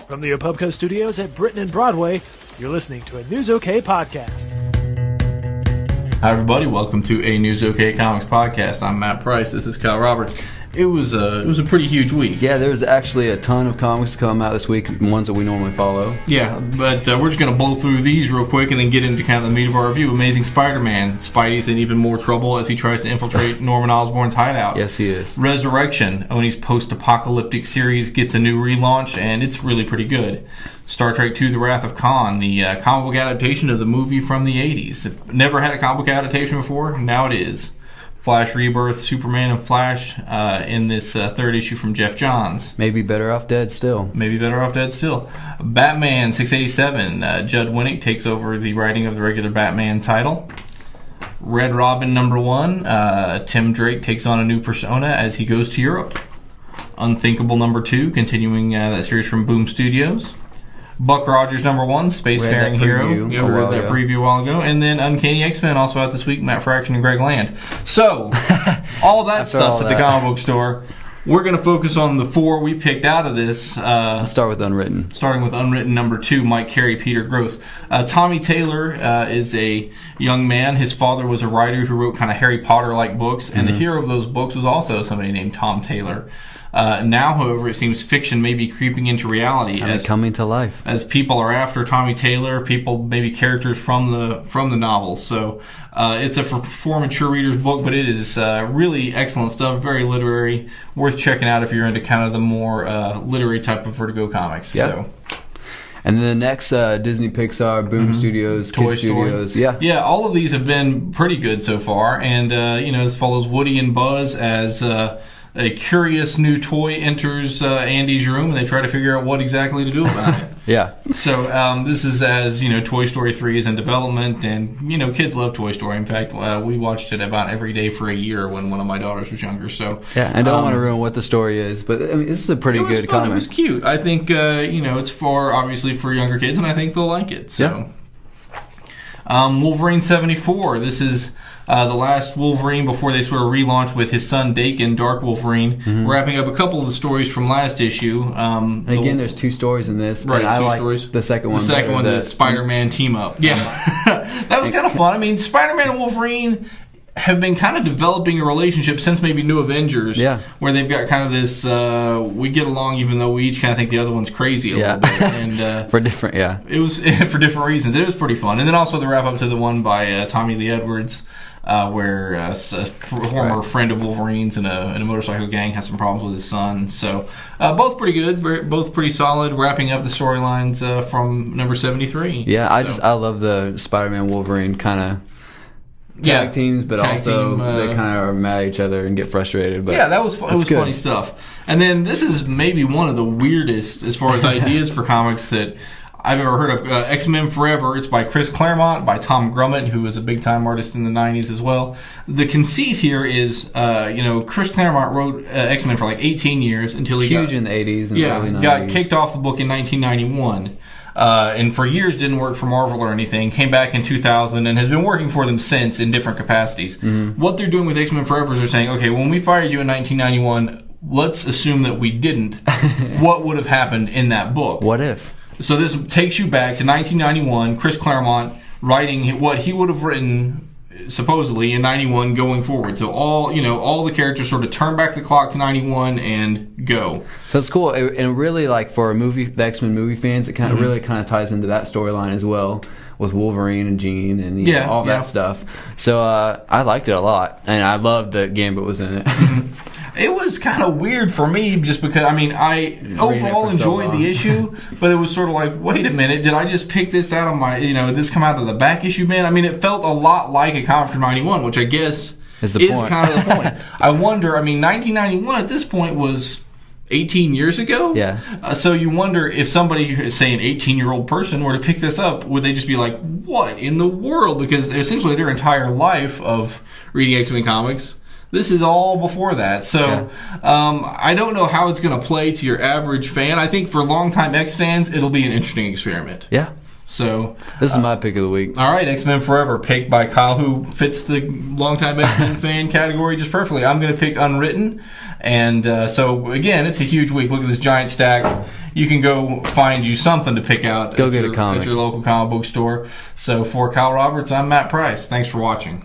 From the Opubco Studios at Britain and Broadway, you're listening to a News OK podcast. Hi, everybody. Welcome to a News OK Comics podcast. I'm Matt Price. This is Kyle Roberts. It was a pretty huge week. Yeah, there was actually a ton of comics to come out this week, ones that we normally follow. Yeah, but we're just going to blow through these real quick and then get into kind of the meat of our review. Amazing Spider-Man. Spidey's in even more trouble as he tries to infiltrate Norman Osborn's hideout. Yes, he is. Resurrection, Oni's post-apocalyptic series, gets a new relaunch, and it's really pretty good. Star Trek II: The Wrath of Khan, the comic book adaptation of the movie from the 80s. If never had a comic book adaptation before, now it is. Flash Rebirth, Superman and Flash in this third issue from Jeff Johns. Maybe better off dead still. Batman 687, Judd Winnick takes over the writing of the regular Batman title. Red Robin #1, Tim Drake takes on a new persona as he goes to Europe. Unthinkable #2, continuing that series from Boom Studios. Buck Rogers #1, Spacefaring Hero. Yeah, we read that preview a while ago. And then Uncanny X-Men, also out this week, Matt Fraction and Greg Land. So, all that stuff's at the comic book store. We're going to focus on the four we picked out of this. Let's start with Unwritten. Starting with Unwritten #2, Mike Carey, Peter Gross. Tommy Taylor is a young man. His father was a writer who wrote kind of Harry Potter-like books, and the hero of those books was also somebody named Tom Taylor. Now, however, it seems fiction may be creeping into reality as coming to life. As people are after Tommy Taylor, maybe characters from the novels. So it's for mature readers book, but it is really excellent stuff, very literary, worth checking out if you're into kind of the more literary type of Vertigo comics. Yep. So. And then the next Disney, Pixar, Boom Studios, Toy Kid Story. Studios. Yeah, all of these have been pretty good so far. And, this follows Woody and Buzz as a curious new toy enters Andy's room, and they try to figure out what exactly to do about it. Yeah. So this is as, Toy Story 3 is in development, and, kids love Toy Story. In fact, we watched it about every day for a year when one of my daughters was younger. So yeah, I don't want to ruin what the story is, but I mean, this is a pretty good comic. It was cute. I think, it's obviously for younger kids, and I think they'll like it. So. Yeah. Wolverine 74. This is the last Wolverine before they sort of relaunch with his son Dakin, Dark Wolverine, wrapping up a couple of the stories from last issue. And again, there's two stories in this. Right, and I like stories. The second one. The second one, the Spider-Man team up. Yeah, that was kind of fun. I mean, Spider-Man and Wolverine have been kind of developing a relationship since maybe New Avengers, where they've got kind of this, we get along even though we each kind of think the other one's crazy a little bit. And, for different, it was for different reasons. It was pretty fun. And then also the wrap up to the one by Tommy Lee Edwards, where a former friend of Wolverine's in a motorcycle gang has some problems with his son. So both pretty good, both pretty solid, wrapping up the storylines from #73. Yeah, I love the Spider-Man Wolverine kind of tag teams, but also they kind of are mad at each other and get frustrated. But yeah, it was funny stuff. And then this is maybe one of the weirdest as far as ideas for comics that I've ever heard of. X-Men Forever. It's by Chris Claremont, by Tom Grummett, who was a big-time artist in the 90s as well. The conceit here is, Chris Claremont wrote X-Men for like 18 years until he huge in the 80s and early 90s. Got kicked off the book in 1991. And for years didn't work for Marvel or anything, came back in 2000 and has been working for them since in different capacities. What they're doing with X-Men Forever is they're saying, okay, when we fired you in 1991, let's assume that we didn't. What would have happened in that book? What if? So this takes you back to 1991, Chris Claremont writing what he would have written supposedly in 91 going forward. So all the characters sort of turn back the clock to 91 and go. So it's cool. And really, like, for the X-Men movie fans, it kind of really kind of ties into that storyline as well, with Wolverine and Jean and all that stuff. So I liked it a lot, and I loved that Gambit was in it. It was kind of weird for me just because, I overall enjoyed the issue, but it was sort of like, wait a minute, did I just pick this out of my, did this come out of the back issue bin? It felt a lot like a comic from 91, which I guess is kind of the point. I wonder, 1991 at this point was 18 years ago? Yeah. So you wonder if somebody, say an 18-year-old person, were to pick this up, would they just be like, what in the world? Because essentially their entire life of reading X-Men comics, this is all before that. So I don't know how it's going to play to your average fan. I think for longtime X fans, it'll be an interesting experiment. Yeah. So this is my pick of the week. All right, X-Men Forever, picked by Kyle, who fits the longtime X-Men fan category just perfectly. I'm going to pick Unwritten. And so, again, it's a huge week. Look at this giant stack. You can go find you something to pick out a comic at your local comic book store. So for Kyle Roberts, I'm Matt Price. Thanks for watching.